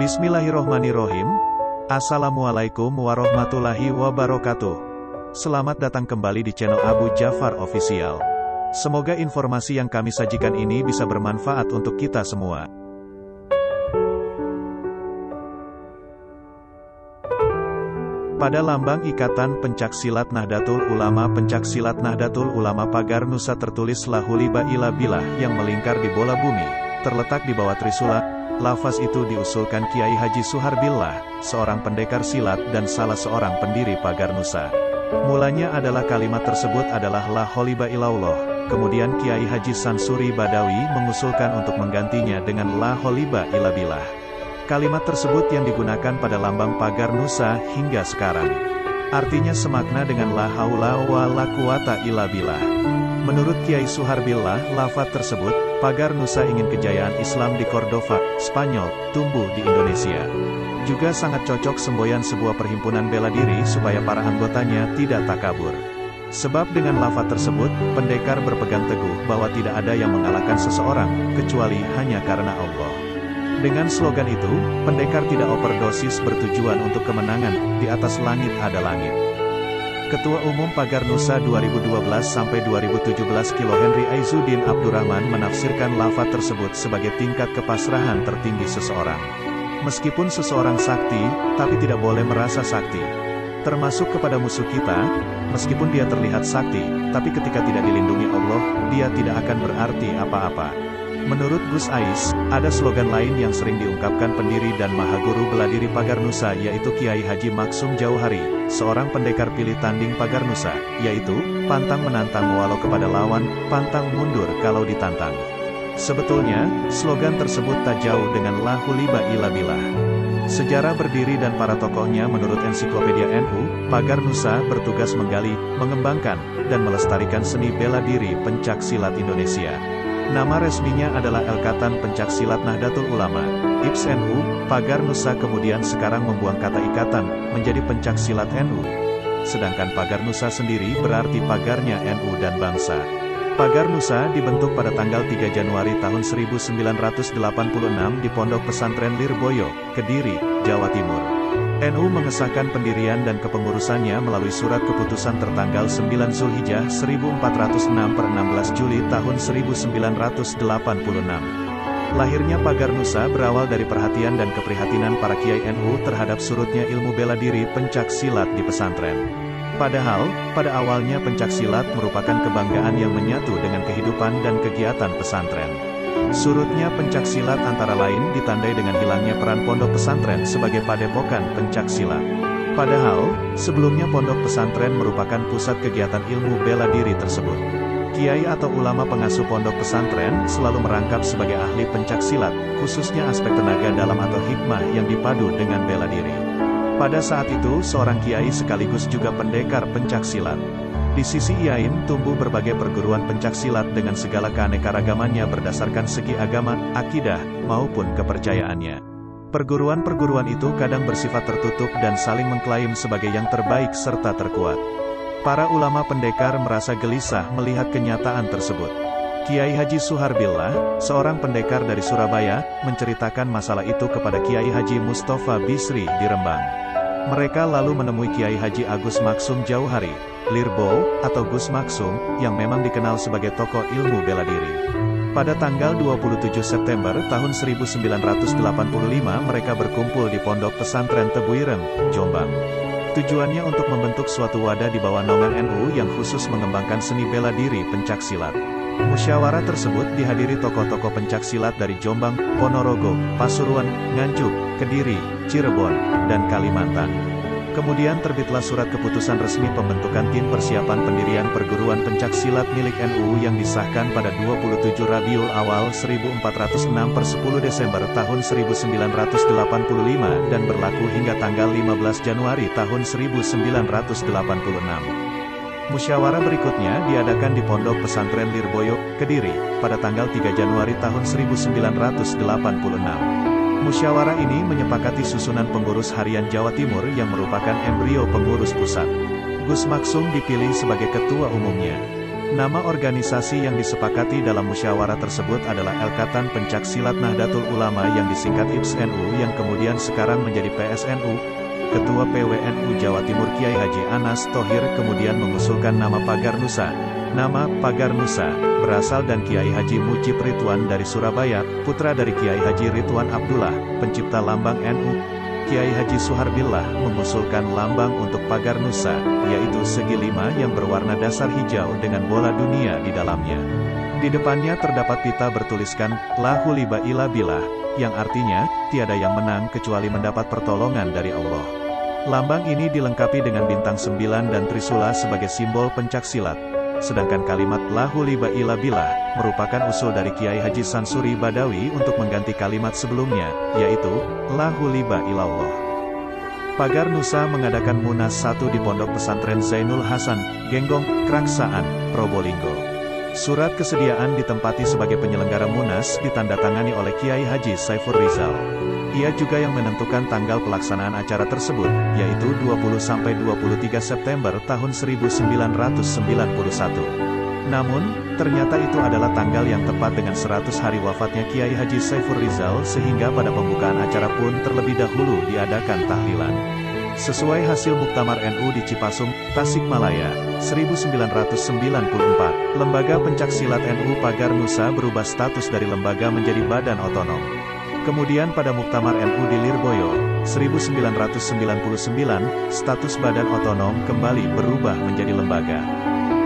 Bismillahirrohmanirrohim. Assalamualaikum warahmatullahi wabarakatuh. Selamat datang kembali di channel Abu Jafar Official. Semoga informasi yang kami sajikan ini bisa bermanfaat untuk kita semua. Pada lambang Ikatan Pencaksilat Nahdlatul Ulama Pencaksilat Nahdlatul Ulama pagar Nusa tertulis La Huliba ila Billah yang melingkar di bola bumi, terletak di bawah Trisula. Lafaz itu diusulkan Kiai Haji Suharbillah, seorang pendekar silat dan salah seorang pendiri pagar Nusa. Mulanya adalah kalimat tersebut adalah La Huliba ilallah, kemudian Kiai Haji Sansuri Badawi mengusulkan untuk menggantinya dengan La Huliba ila Billah. Kalimat tersebut yang digunakan pada lambang pagar Nusa hingga sekarang. Artinya semakna dengan La haula wa la quwata illa billah. Menurut Kiai Suharbillah, lafaz tersebut, pagar Nusa ingin kejayaan Islam di Cordova, Spanyol, tumbuh di Indonesia. Juga sangat cocok semboyan sebuah perhimpunan bela diri supaya para anggotanya tidak takabur. Sebab dengan lafaz tersebut, pendekar berpegang teguh bahwa tidak ada yang mengalahkan seseorang, kecuali hanya karena Allah. Dengan slogan itu, pendekar tidak overdosis bertujuan untuk kemenangan, di atas langit ada langit. Ketua Umum Pagar Nusa 2012-2017 Kilo Henry Aizuddin Abdurrahman menafsirkan lafaz tersebut sebagai tingkat kepasrahan tertinggi seseorang. Meskipun seseorang sakti, tapi tidak boleh merasa sakti. Termasuk kepada musuh kita, meskipun dia terlihat sakti, tapi ketika tidak dilindungi Allah, dia tidak akan berarti apa-apa. Menurut Gus Ais, ada slogan lain yang sering diungkapkan pendiri dan mahaguru bela diri Pagar Nusa yaitu Kiai Haji Maksum Jauhari, seorang pendekar pilih tanding Pagar Nusa, yaitu, pantang menantang walau kepada lawan, pantang mundur kalau ditantang. Sebetulnya, slogan tersebut tak jauh dengan La Huliba ila Billah. Sejarah berdiri dan para tokohnya menurut Ensiklopedia NU, Pagar Nusa bertugas menggali, mengembangkan, dan melestarikan seni bela diri pencaksilat Indonesia. Nama resminya adalah Ikatan Pencaksilat Nahdlatul Ulama, IPS NU. Pagar Nusa kemudian sekarang membuang kata ikatan, menjadi Pencaksilat NU. Sedangkan Pagar Nusa sendiri berarti pagarnya NU dan bangsa. Pagar Nusa dibentuk pada tanggal 3 Januari tahun 1986 di Pondok Pesantren Lirboyo, Kediri, Jawa Timur. NU mengesahkan pendirian dan kepengurusannya melalui surat keputusan tertanggal 9 Zulhijjah 1406 per 16 Juli tahun 1986. Lahirnya Pagar Nusa berawal dari perhatian dan keprihatinan para kiai NU terhadap surutnya ilmu bela diri pencaksilat di pesantren. Padahal, pada awalnya pencaksilat merupakan kebanggaan yang menyatu dengan kehidupan dan kegiatan pesantren. Surutnya pencaksilat antara lain ditandai dengan hilangnya peran pondok pesantren sebagai padepokan pencaksilat. Padahal, sebelumnya pondok pesantren merupakan pusat kegiatan ilmu bela diri tersebut. Kiai atau ulama pengasuh pondok pesantren selalu merangkap sebagai ahli pencaksilat, khususnya aspek tenaga dalam atau hikmah yang dipadu dengan bela diri. Pada saat itu, seorang kiai sekaligus juga pendekar pencaksilat. Di sisi lain, tumbuh berbagai perguruan pencaksilat dengan segala keanekaragamannya berdasarkan segi agama, akidah, maupun kepercayaannya. Perguruan-perguruan itu kadang bersifat tertutup dan saling mengklaim sebagai yang terbaik serta terkuat. Para ulama pendekar merasa gelisah melihat kenyataan tersebut. Kiai Haji Suharbillah, seorang pendekar dari Surabaya, menceritakan masalah itu kepada Kiai Haji Mustafa Bisri di Rembang. Mereka lalu menemui Kiai Haji Agus Maksum Jauhari, Lirbo, atau Gus Maksum, yang memang dikenal sebagai tokoh ilmu bela diri. Pada tanggal 27 September tahun 1985 mereka berkumpul di Pondok Pesantren Tebuireng, Jombang. Tujuannya untuk membentuk suatu wadah di bawah naungan NU yang khusus mengembangkan seni bela diri pencaksilat. Musyawarah tersebut dihadiri tokoh-tokoh pencaksilat dari Jombang, Ponorogo, Pasuruan, Nganjuk, Kediri, Cirebon, dan Kalimantan. Kemudian terbitlah surat keputusan resmi pembentukan tim persiapan pendirian perguruan pencaksilat milik NU yang disahkan pada 27 Rabiul Awal 1406 per 10 Desember tahun 1985 dan berlaku hingga tanggal 15 Januari tahun 1986. Musyawarah berikutnya diadakan di Pondok Pesantren Lirboyo, Kediri, pada tanggal 3 Januari tahun 1986. Musyawarah ini menyepakati susunan pengurus harian Jawa Timur yang merupakan embrio pengurus pusat. Gus Maksum dipilih sebagai ketua umumnya. Nama organisasi yang disepakati dalam musyawarah tersebut adalah Ikatan Pencaksilat Nahdlatul Ulama yang disingkat IPSNU yang kemudian sekarang menjadi PSNU. Ketua PWNU Jawa Timur Kiai Haji Anas Thohir kemudian mengusulkan nama Pagar Nusa. Nama Pagar Nusa berasal dan Kiai Haji Mujib Ridwan dari Surabaya, putra dari Kiai Haji Ridwan Abdullah, pencipta lambang NU. Kiai Haji Suharbillah mengusulkan lambang untuk Pagar Nusa, yaitu segi 5 yang berwarna dasar hijau dengan bola dunia di dalamnya. Di depannya terdapat pita bertuliskan, La huliba illa billah, yang artinya, tiada yang menang kecuali mendapat pertolongan dari Allah. Lambang ini dilengkapi dengan bintang 9 dan trisula sebagai simbol pencaksilat. Sedangkan kalimat La huliba illa billah merupakan usul dari Kiai Haji Sansuri Badawi untuk mengganti kalimat sebelumnya, yaitu La huliba illallah. Pagar Nusa mengadakan Munas 1 di Pondok Pesantren Zainul Hasan, Genggong, Kraksaan, Probolinggo. Surat kesediaan ditempati sebagai penyelenggara Munas ditandatangani oleh Kiai Haji Saiful Rizal. Ia juga yang menentukan tanggal pelaksanaan acara tersebut, yaitu 20–23 September tahun 1991. Namun, ternyata itu adalah tanggal yang tepat dengan 100 hari wafatnya Kiai Haji Saiful Rizal sehingga pada pembukaan acara pun terlebih dahulu diadakan tahlilan. Sesuai hasil Muktamar NU di Cipasung, Tasikmalaya, 1994, Lembaga Pencaksilat NU Pagar Nusa berubah status dari lembaga menjadi badan otonom. Kemudian pada Muktamar NU di Lirboyo, 1999, status badan otonom kembali berubah menjadi lembaga.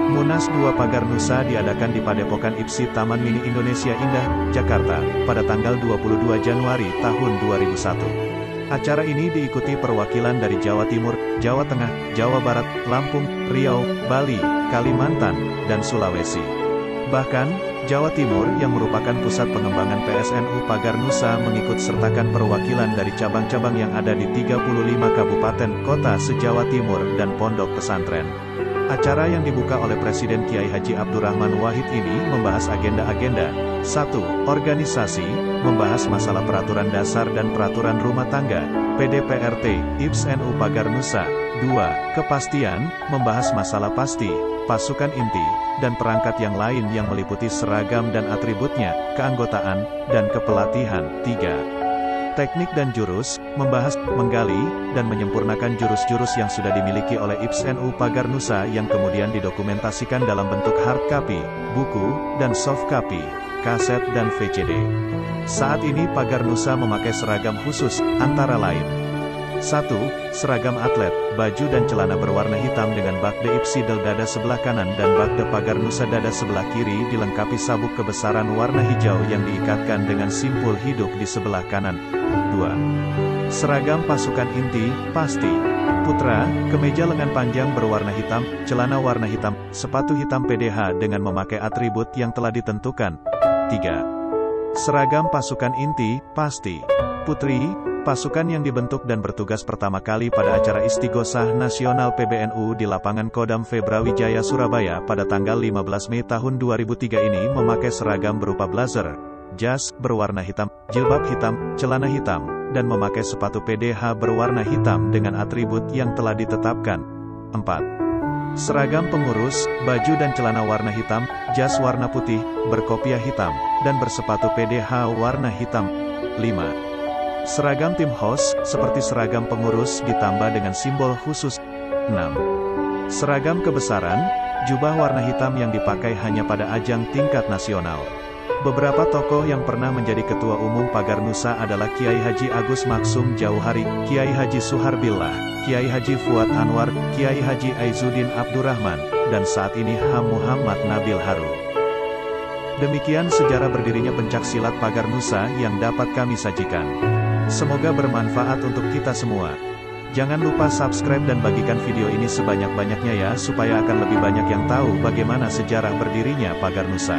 Munas 2 Pagar Nusa diadakan di Padepokan IPSI Taman Mini Indonesia Indah, Jakarta, pada tanggal 22 Januari tahun 2001. Acara ini diikuti perwakilan dari Jawa Timur, Jawa Tengah, Jawa Barat, Lampung, Riau, Bali, Kalimantan, dan Sulawesi. Bahkan, Jawa Timur yang merupakan pusat pengembangan PSNU Pagar Nusa mengikut sertakan perwakilan dari cabang-cabang yang ada di 35 kabupaten kota se-Jawa Timur dan pondok pesantren. Acara yang dibuka oleh Presiden Kiai Haji Abdurrahman Wahid ini membahas agenda-agenda. 1. Organisasi, membahas masalah peraturan dasar dan peraturan rumah tangga, PDPRT, IPSNU Pagar Nusa. 2. Kepastian, membahas masalah pasti, pasukan inti, dan perangkat yang lain yang meliputi seragam dan atributnya, keanggotaan, dan kepelatihan. 3. Teknik dan jurus, membahas, menggali, dan menyempurnakan jurus-jurus yang sudah dimiliki oleh IPSNU Pagar Nusa yang kemudian didokumentasikan dalam bentuk hard copy, buku, dan soft copy, kaset dan VCD. Saat ini Pagar Nusa memakai seragam khusus, antara lain 1. Seragam atlet, baju dan celana berwarna hitam dengan bakde IPSI dada sebelah kanan dan bakde Pagar Nusa dada sebelah kiri dilengkapi sabuk kebesaran warna hijau yang diikatkan dengan simpul hidup di sebelah kanan. 2. Seragam pasukan inti, pasti. Putra, kemeja lengan panjang berwarna hitam, celana warna hitam, sepatu hitam PDH dengan memakai atribut yang telah ditentukan. 3. Seragam pasukan inti, pasti. Putri, pasukan yang dibentuk dan bertugas pertama kali pada acara Istighosah Nasional PBNU di lapangan Kodam Febrawijaya Surabaya pada tanggal 15 Mei tahun 2003 ini memakai seragam berupa blazer, jas berwarna hitam, jilbab hitam, celana hitam, dan memakai sepatu PDH berwarna hitam dengan atribut yang telah ditetapkan. 4. Seragam pengurus, baju dan celana warna hitam, jas warna putih, berkopiah hitam, dan bersepatu PDH warna hitam. 5. Seragam tim host, seperti seragam pengurus ditambah dengan simbol khusus. 6. Seragam kebesaran, jubah warna hitam yang dipakai hanya pada ajang tingkat nasional. Beberapa tokoh yang pernah menjadi ketua umum Pagar Nusa adalah Kiai Haji Agus Maksum Jauhari, Kiai Haji Suharbillah, Kiai Haji Fuad Anwar, Kiai Haji Aizuddin Abdurrahman, dan saat ini H. Muhammad Nabil Haru. Demikian sejarah berdirinya pencaksilat Pagar Nusa yang dapat kami sajikan. Semoga bermanfaat untuk kita semua. Jangan lupa subscribe dan bagikan video ini sebanyak-banyaknya ya supaya akan lebih banyak yang tahu bagaimana sejarah berdirinya Pagar Nusa.